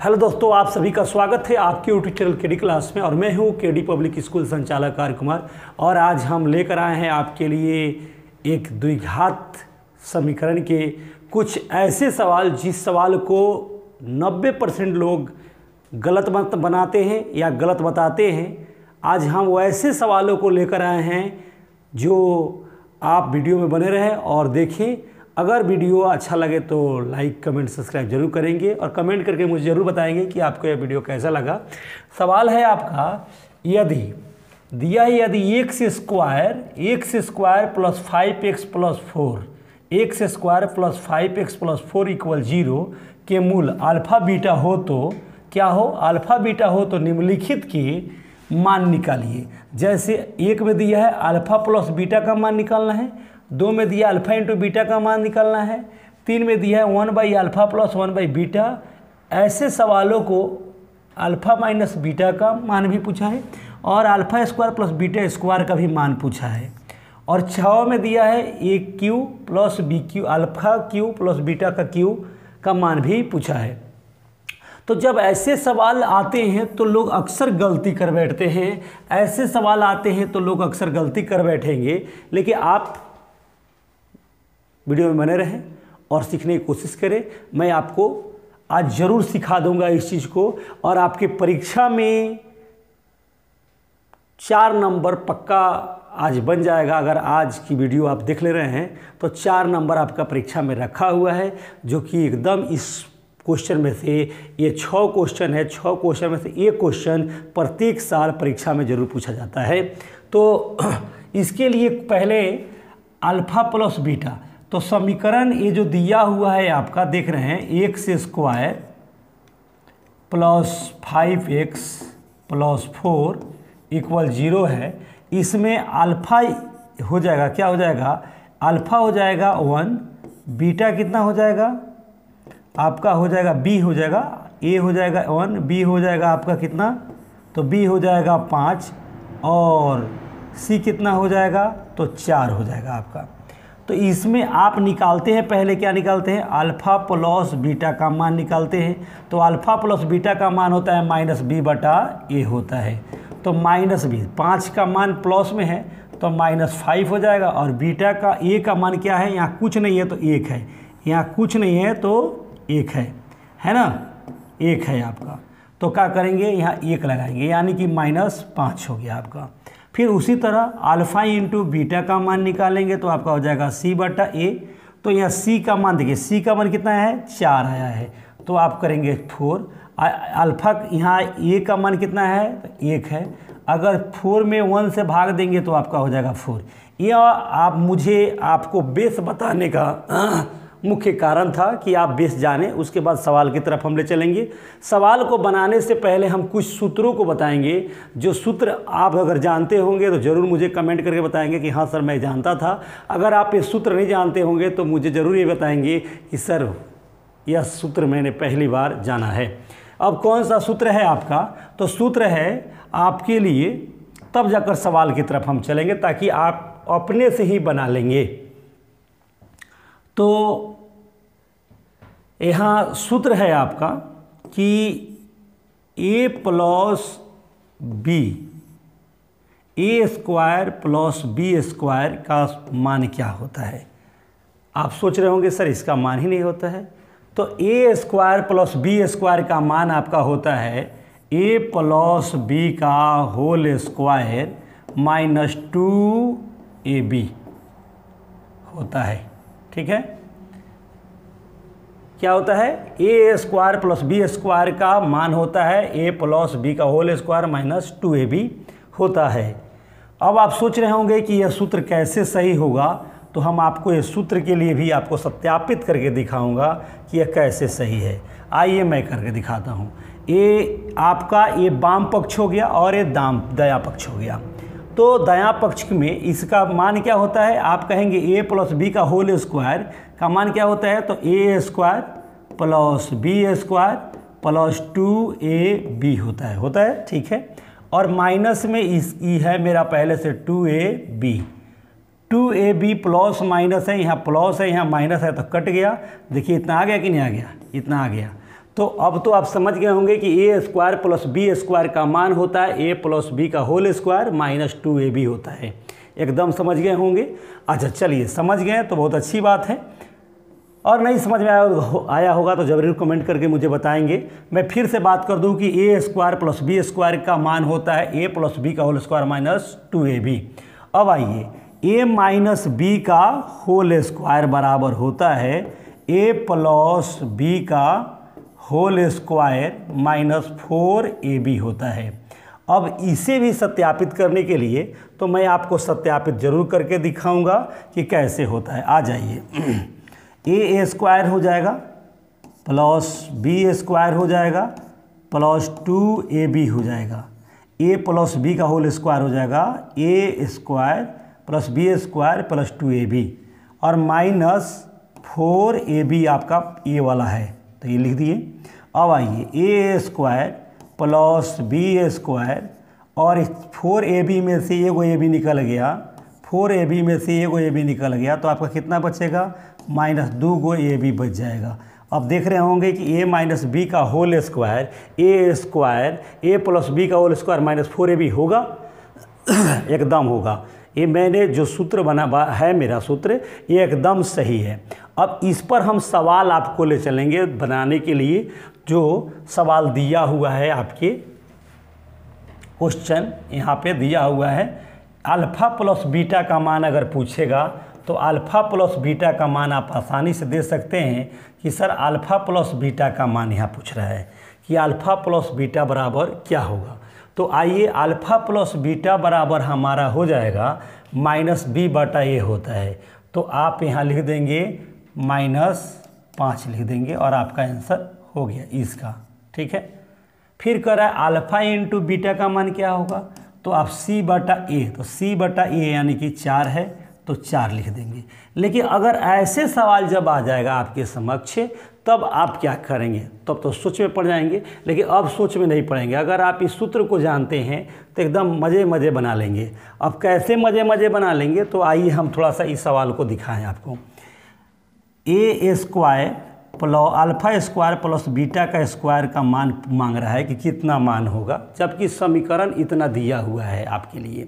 Hello दोस्तों, आप सभी का स्वागत है आपके यूट्यूब चैनल केडी क्लास में। और मैं हूं केडी पब्लिक स्कूल संचालक आर्य कुमार। और आज हम लेकर आए हैं आपके लिए एक द्विघात समीकरण के कुछ ऐसे सवाल जिस सवाल को 90% लोग गलत मत बनाते हैं या गलत बताते हैं। आज हम वैसे सवालों को लेकर आए हैं जो आप वीडियो में बने रहें और देखें। अगर वीडियो अच्छा लगे तो लाइक कमेंट सब्सक्राइब जरूर करेंगे और कमेंट करके मुझे ज़रूर बताएंगे कि आपको यह वीडियो कैसा लगा। सवाल है आपका, यदि दिया है यदि x square plus 5x plus 4 x square plus 5x plus 4 equal 0 के मूल अल्फ़ा बीटा हो तो क्या हो? अल्फ़ा बीटा हो तो निम्नलिखित के मान निकालिए। जैसे एक में दिया है अल्फ़ा प्लस बीटा का मान निकालना है, 2 में दिया अल्फ़ा इंटू बीटा का मान निकालना है, 3 में दिया है 1/अल्फ़ा प्लस 1/बीटा। ऐसे सवालों को अल्फ़ा माइनस बीटा का मान भी पूछा है और alpha square plus beta square का भी मान पूछा है। और 6 में दिया है A cube plus B cube, alpha cube plus beta का क्यू का मान भी पूछा है। तो जब ऐसे सवाल आते हैं तो लोग अक्सर गलती कर बैठते हैं। ऐसे सवाल आते हैं तो लोग अक्सर गलती कर बैठेंगे, लेकिन आप वीडियो में बने रहें और सीखने की कोशिश करें। मैं आपको आज ज़रूर सिखा दूंगा इस चीज़ को। और आपके परीक्षा में 4 नंबर पक्का आज बन जाएगा। अगर आज की वीडियो आप देख ले रहे हैं तो 4 नंबर आपका परीक्षा में रखा हुआ है, जो कि एकदम इस क्वेश्चन में से ये 6 क्वेश्चन है। 6 क्वेश्चन में से एक क्वेश्चन प्रत्येक साल परीक्षा में ज़रूर पूछा जाता है। तो इसके लिए पहले अल्फ़ा प्लस बीटा, तो समीकरण ये जो दिया हुआ है आपका देख रहे हैं, x square plus 5x plus 4 equal 0 है। इसमें अल्फ़ा हो जाएगा, क्या हो जाएगा? अल्फ़ा हो जाएगा 1, बीटा कितना हो जाएगा आपका? हो जाएगा b हो जाएगा, a हो जाएगा 1, b हो जाएगा आपका कितना? तो b हो जाएगा 5 और c कितना हो जाएगा? तो 4 हो जाएगा आपका। तो इसमें आप निकालते हैं, पहले क्या निकालते हैं? अल्फ़ा प्लस बीटा का मान निकालते हैं। तो अल्फ़ा प्लस बीटा का मान होता है -b/a होता है। तो -b, 5 का मान प्लस में है तो -5 हो जाएगा। और बीटा का a का मान क्या है? यहाँ कुछ नहीं है तो 1 है, यहाँ कुछ नहीं है तो 1 है ना, 1 है आपका। तो क्या करेंगे? यहाँ 1 लगाएंगे, यानी कि -5 हो गया आपका। फिर उसी तरह अल्फ़ा इंटू बीटा का मान निकालेंगे तो आपका हो जाएगा c/a। तो यहाँ c का मान देखिए, c का मान कितना है? 4 आया है, तो आप करेंगे 4। अल्फ़ा यहाँ a का मान कितना है? तो 1 है। अगर 4 में 1 से भाग देंगे तो आपका हो जाएगा 4। यह आपको बेस बताने का मुख्य कारण था कि आप बेस जानें। उसके बाद सवाल की तरफ हम ले चलेंगे। सवाल को बनाने से पहले हम कुछ सूत्रों को बताएंगे। जो सूत्र आप अगर जानते होंगे तो ज़रूर मुझे कमेंट करके बताएंगे कि हाँ सर मैं जानता था। अगर आप ये सूत्र नहीं जानते होंगे तो मुझे ज़रूर ये बताएंगे कि सर यह सूत्र मैंने पहली बार जाना है। अब कौन सा सूत्र है आपका? तो सूत्र है आपके लिए, तब जाकर सवाल की तरफ हम चलेंगे ताकि आप अपने से ही बना लेंगे। तो यहाँ सूत्र है आपका कि a plus B, a square plus b square का मान क्या होता है? आप सोच रहे होंगे सर इसका मान ही नहीं होता है। तो a square plus b square का मान आपका होता है a प्लस b का होल स्क्वायर -2ab होता है। ठीक है, क्या होता है? a square plus b square का मान होता है a प्लस b का होल स्क्वायर -2ab होता है। अब आप सोच रहे होंगे कि यह सूत्र कैसे सही होगा, तो हम आपको इस सूत्र के लिए भी आपको सत्यापित करके दिखाऊंगा कि यह कैसे सही है। आइए मैं करके दिखाता हूँ। ये आपका ये वाम पक्ष हो गया और ये दायां पक्ष हो गया। तो दायां पक्ष में इसका मान क्या होता है? आप कहेंगे a प्लस बी का होल स्क्वायर का मान क्या होता है? तो a square plus b square plus 2ab होता है। ठीक है, और माइनस में ई है मेरा पहले से 2ab प्लस माइनस है, यहाँ प्लस है यहाँ माइनस है तो कट गया। देखिए इतना आ गया कि नहीं आ गया? इतना आ गया। तो अब तो आप समझ गए होंगे कि ए स्क्वायर प्लस बी स्क्वायर का मान होता है ए प्लस बी का होल स्क्वायर माइनस 2ab होता है। एकदम समझ गए होंगे। अच्छा चलिए, समझ गए तो बहुत अच्छी बात है, और नहीं समझ में आया होगा तो ज़रूर कमेंट करके मुझे बताएंगे। मैं फिर से बात कर दूं कि ए स्क्वायर प्लस बी स्क्वायर का मान होता है ए प्लस बी का होल स्क्वायर माइनस 2ab। अब आइए, ए माइनस बी का होल स्क्वायर बराबर होता है ए प्लस बी का होल स्क्वायर माइनस 4ab होता है। अब इसे भी सत्यापित करने के लिए तो मैं आपको सत्यापित जरूर करके दिखाऊंगा कि कैसे होता है। आ जाइए, ए स्क्वायर हो जाएगा प्लस बी स्क्वायर हो जाएगा प्लस 2ab हो जाएगा। ए प्लस बी का होल स्क्वायर हो जाएगा A square plus B square plus 2ab और माइनस 4ab आपका ये वाला है, तो ये लिख दिए। अब आइए, ए स्क्वायर प्लस बी स्क्वायर और 4ab में से एगो ab निकल गया, 4ab में से एगो ab निकल गया तो आपका कितना बचेगा, माइनस 2 ab बच जाएगा। अब देख रहे होंगे कि ए माइनस बी का होल स्क्वायर ए प्लस बी का होल स्क्वायर माइनस 4ab होगा। एकदम होगा। ये मैंने जो सूत्र बना है, मेरा सूत्र ये एकदम सही है। अब इस पर हम सवाल आपको ले चलेंगे बनाने के लिए। जो सवाल दिया हुआ है आपके क्वेश्चन यहाँ पे दिया हुआ है, अल्फ़ा प्लस बीटा का मान अगर पूछेगा तो अल्फ़ा प्लस बीटा का मान आप आसानी से दे सकते हैं कि सर अल्फ़ा प्लस बीटा का मान यहाँ पूछ रहा है कि अल्फ़ा प्लस बीटा बराबर क्या होगा। तो आइए, अल्फ़ा प्लस बीटा बराबर हमारा हो जाएगा माइनस बी बटा ए होता है। तो आप यहाँ लिख देंगे -5 लिख देंगे और आपका आंसर हो गया इसका। ठीक है, फिर कह रहा है अल्फ़ा इंटू बीटा का मान क्या होगा, तो आप c बटा ए, तो c बटा ए यानी कि 4 है तो 4 लिख देंगे। लेकिन अगर ऐसे सवाल जब आ जाएगा आपके समक्ष तब आप क्या करेंगे, तब तो सोच में पड़ जाएंगे। लेकिन अब सोच में नहीं पड़ेंगे, अगर आप इस सूत्र को जानते हैं तो एकदम मज़े बना लेंगे। अब कैसे मज़े बना लेंगे, तो आइए हम थोड़ा सा इस सवाल को दिखाएं आपको। A square plus alpha square plus beta का स्क्वायर का मान मांग रहा है कि कितना मान होगा, जबकि समीकरण इतना दिया हुआ है आपके लिए।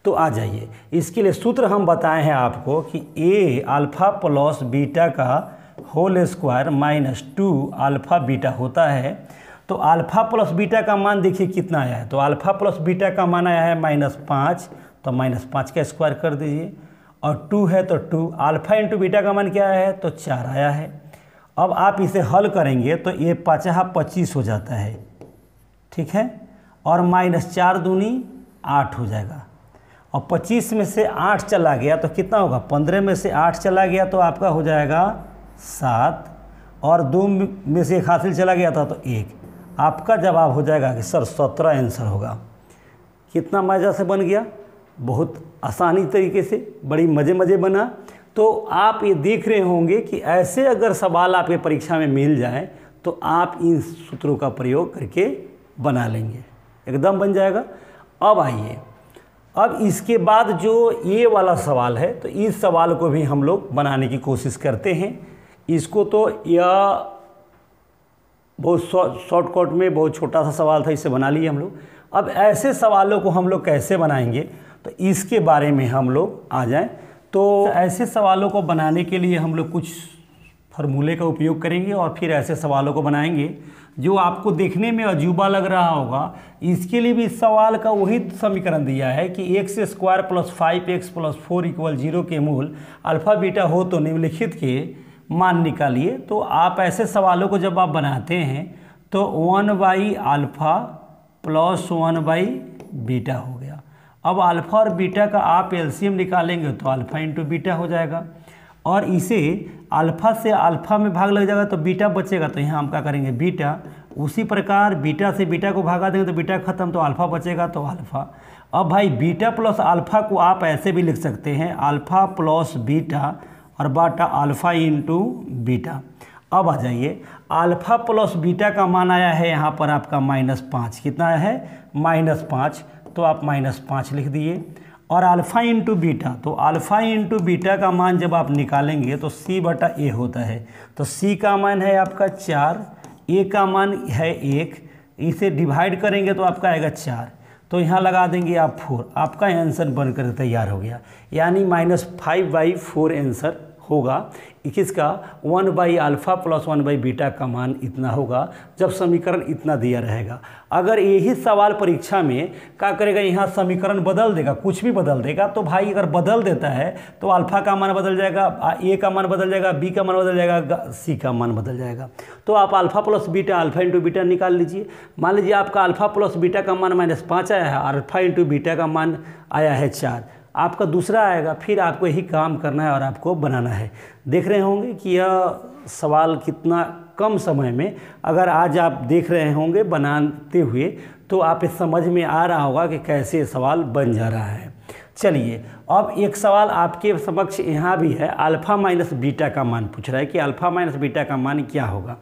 तो आ जाइए, इसके लिए सूत्र हम बताए हैं आपको कि ए अल्फ़ा प्लस बीटा का whole square minus 2 alpha beta होता है। तो अल्फ़ा प्लस बीटा का मान देखिए कितना आया है, तो अल्फ़ा प्लस बीटा का मान आया है -5, तो -5 का स्क्वायर कर दीजिए, और 2 है तो 2, अल्फ़ा इंटू बीटा का मान क्या आया है, तो 4 आया है। अब आप इसे हल करेंगे तो ये 5×25 हो जाता है। ठीक है, और -4 दूनी 8 हो जाएगा, और 25 में से 8 चला गया तो कितना होगा, 15 में से 8 चला गया तो आपका हो जाएगा 7, और 2 में से 1 हासिल चला गया था तो 1। आपका जवाब हो जाएगा कि सर 17 आंसर होगा। कितना मज़ा से बन गया, बहुत आसानी तरीके से, बड़ी मज़े बना। तो आप ये देख रहे होंगे कि ऐसे अगर सवाल आपके परीक्षा में मिल जाए तो आप इन सूत्रों का प्रयोग करके बना लेंगे, एकदम बन जाएगा। अब आइए, अब इसके बाद जो ये वाला सवाल है, तो इस सवाल को भी हम लोग बनाने की कोशिश करते हैं। इसको तो यह बहुत शॉर्टकट में बहुत छोटा सा सवाल था, इसे बना लिए हम लोग। अब ऐसे सवालों को हम लोग कैसे बनाएंगे, तो इसके बारे में हम लोग आ जाएं। तो ऐसे सवालों को बनाने के लिए हम लोग कुछ फार्मूले का उपयोग करेंगे और फिर ऐसे सवालों को बनाएंगे जो आपको देखने में अजूबा लग रहा होगा। इसके लिए भी इस सवाल का वही समीकरण दिया है कि x² + 5x + 4 = 0 के मूल अल्फ़ा बीटा हो तो निम्नलिखित के मान निकालिए। तो आप ऐसे सवालों को जब आप बनाते हैं तो 1/α + 1/बीटा हो गया। अब अल्फ़ा और बीटा का आप एलसीएम निकालेंगे तो अल्फ़ा इंटू बीटा हो जाएगा, और इसे अल्फ़ा से अल्फ़ा में भाग लग जाएगा तो बीटा बचेगा, तो यहाँ हम क्या करेंगे बीटा। उसी प्रकार बीटा से बीटा को भागा देंगे तो बीटा खत्म, तो अल्फ़ा बचेगा तो अल्फ़ा। अब भाई बीटा प्लस अल्फ़ा को आप ऐसे भी लिख सकते हैं, अल्फ़ा प्लस बीटा और बाटा अल्फ़ा इंटू बीटा। अब आ जाइए, अल्फ़ा प्लस बीटा का मान आया है यहाँ पर आपका -5। कितना आया है, -5, तो आप -5 लिख दिए। और अल्फ़ा इंटू बीटा, तो अल्फ़ा इंटू बीटा का मान जब आप निकालेंगे तो c/a होता है। तो c का मान है आपका 4, ए का मान है 1, इसे डिवाइड करेंगे तो आपका आएगा 4, तो यहाँ लगा देंगे आप 4, आपका आंसर बनकर तैयार हो गया। यानी -5/4 आंसर होगा किसका, 1/α + 1/β का मान इतना होगा जब समीकरण इतना दिया रहेगा। अगर यही सवाल परीक्षा में क्या करेगा, यहाँ समीकरण बदल देगा, कुछ भी बदल देगा, तो भाई अगर बदल देता है तो अल्फ़ा का मान बदल जाएगा, ए का मान बदल जाएगा, बी का मान बदल जाएगा, सी का मान बदल जाएगा। तो आप अल्फ़ा + बीटा, अल्फ़ा × बीटा निकाल लीजिए। मान लीजिए आपका अल्फ़ा + बीटा का मान -5 आया है, अल्फ़ा × बीटा का मान आया है 4, आपका दूसरा आएगा। फिर आपको यही काम करना है और आपको बनाना है। देख रहे होंगे कि यह सवाल कितना कम समय में, अगर आज आप देख रहे होंगे बनाते हुए, तो आप इस समझ में आ रहा होगा कि कैसे सवाल बन जा रहा है। चलिए अब एक सवाल आपके समक्ष यहाँ भी है, अल्फ़ा - बीटा का मान पूछ रहा है कि अल्फ़ा - बीटा का मान क्या होगा।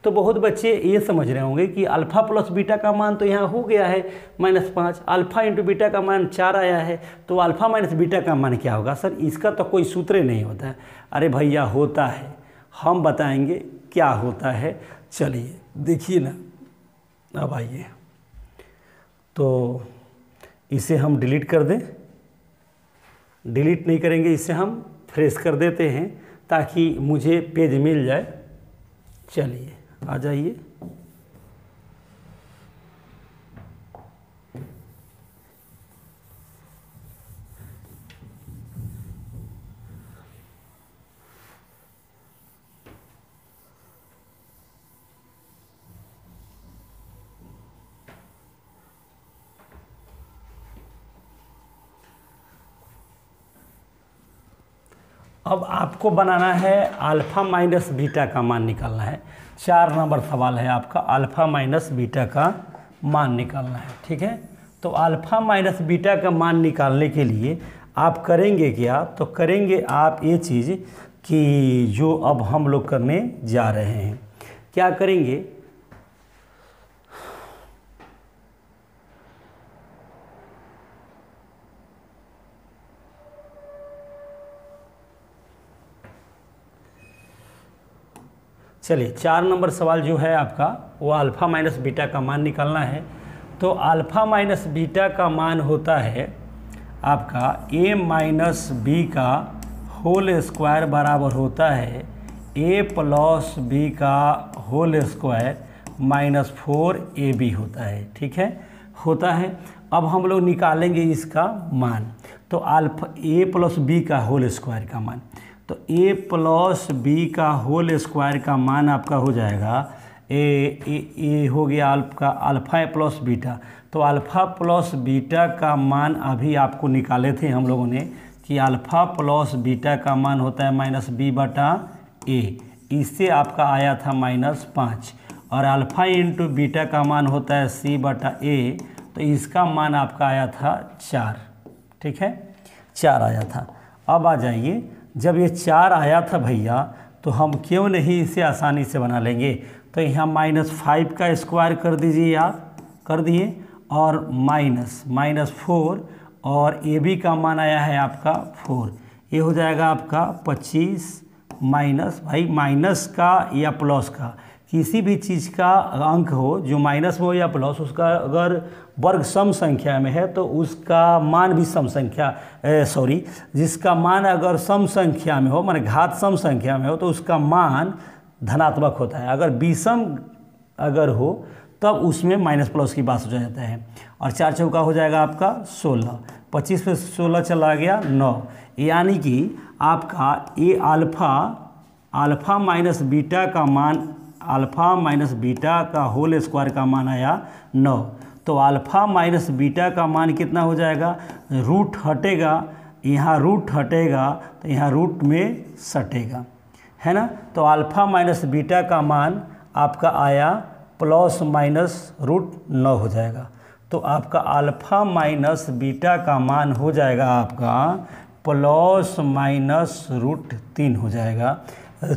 तो बहुत बच्चे ये समझ रहे होंगे कि अल्फ़ा + बीटा का मान तो यहाँ हो गया है -5, अल्फ़ा × बीटा का मान 4 आया है, तो अल्फ़ा - बीटा का मान क्या होगा। सर इसका तो कोई सूत्र नहीं होता है। अरे भैया होता है, हम बताएंगे क्या होता है। चलिए देखिए ना, अब आइए, तो इसे हम डिलीट कर दें, डिलीट नहीं करेंगे, इसे हम फ्रेश कर देते हैं ताकि मुझे पेज मिल जाए। चलिए आ जाइए, अब आपको बनाना है अल्फ़ा - बीटा का मान निकालना है। 4 नंबर सवाल है आपका, अल्फ़ा - बीटा का मान निकालना है। ठीक है, तो अल्फ़ा - बीटा का मान निकालने के लिए आप करेंगे क्या, तो करेंगे आप ये चीज़ कि जो अब हम लोग करने जा रहे हैं, क्या करेंगे, चलिए 4 नंबर सवाल जो है आपका वो अल्फ़ा - बीटा का मान निकालना है। तो अल्फ़ा - बीटा का मान होता है आपका a - b का होल स्क्वायर बराबर होता है a + b का होल स्क्वायर -4ab होता है। ठीक है, होता है। अब हम लोग निकालेंगे इसका मान, तो अल्फ़ा a + b का होल स्क्वायर का मान, तो a + b का होल स्क्वायर का मान आपका हो जाएगा ए हो गया आपका अल्फ़ा + बीटा। तो अल्फ़ा + बीटा का मान अभी आपको निकाले थे हम लोगों ने कि अल्फ़ा + बीटा का मान होता है -b/a, इससे आपका आया था -5, और अल्फ़ा × बीटा का मान होता है c/a, तो इसका मान आपका आया था 4। ठीक है, 4 आया था। अब आ जाइए, जब ये 4 आया था भैया, तो हम क्यों नहीं इसे आसानी से बना लेंगे। तो यहाँ -5 का स्क्वायर कर दीजिए, आप कर दिए, और -4, और ए बी का मान आया है आपका 4, ये हो जाएगा आपका 25 माइनस, भाई माइनस का या प्लस का, किसी भी चीज़ का अंक हो जो माइनस में हो या प्लस, उसका अगर वर्ग सम संख्या में है तो उसका मान भी सम संख्या जिसका मान अगर सम संख्या में हो, माने घात सम संख्या में हो, तो उसका मान धनात्मक होता है। अगर विषम अगर हो तब उसमें माइनस प्लस की बात हो जाता है। और 4 चौका हो जाएगा आपका 16, 25 पे 16 चला गया 9, यानी कि आपका ये अल्फ़ा माइनस बीटा का मान, अल्फ़ा माइनस बीटा का होल स्क्वायर का मान आया 9। तो अल्फ़ा माइनस बीटा का मान कितना हो जाएगा, रूट हटेगा, यहाँ रूट हटेगा तो यहाँ रूट में सटेगा, है ना। तो अल्फ़ा माइनस बीटा का मान आपका आया प्लस माइनस √9 हो जाएगा। तो आपका अल्फ़ा माइनस बीटा का मान हो जाएगा आपका प्लस माइनस √3 हो जाएगा,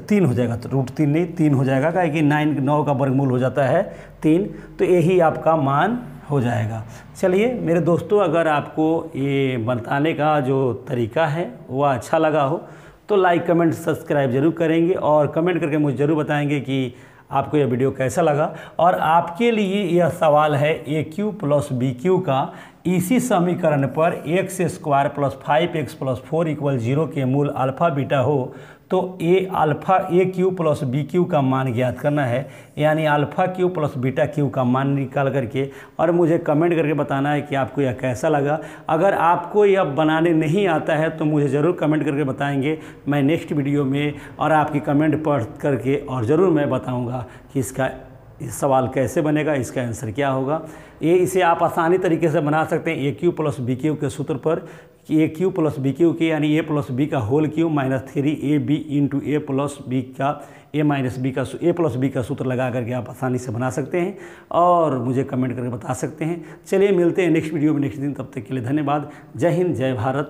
3 हो जाएगा, तो √3 नहीं 3 हो जाएगा, क्या कि 9 का वर्गमूल हो जाता है 3, तो यही आपका मान हो जाएगा। चलिए मेरे दोस्तों, अगर आपको ये बताने का जो तरीका है वह अच्छा लगा हो तो लाइक कमेंट सब्सक्राइब जरूर करेंगे, और कमेंट करके मुझे ज़रूर बताएंगे कि आपको यह वीडियो कैसा लगा। और आपके लिए यह सवाल है A cube plus B Q का इसी समीकरण पर x square plus 5x plus 4 equal 0 के मूल अल्फ़ा बीटा हो तो ए क्यू प्लस बी क्यू का मान ज्ञात करना है, यानी alpha cube plus beta Q का मान निकाल करके और मुझे कमेंट करके बताना है कि आपको यह कैसा लगा। अगर आपको यह बनाने नहीं आता है तो मुझे ज़रूर कमेंट करके बताएंगे, मैं नेक्स्ट वीडियो में और आपकी कमेंट पढ़ करके और ज़रूर मैं बताऊँगा कि इसका सवाल कैसे बनेगा, इसका आंसर क्या होगा। इसे आप आसानी तरीके से बना सकते हैं A cube plus B cube के सूत्र पर कि A cube plus B cube के यानी ए प्लस बी का whole cube minus 3ab into A plus B का ए माइनस बी का ए प्लस बी का सूत्र लगा करके आप आसानी से बना सकते हैं और मुझे कमेंट करके बता सकते हैं। चलिए मिलते हैं नेक्स्ट वीडियो में नेक्स्ट दिन, तब तक के लिए धन्यवाद। जय हिंद, जय भारत।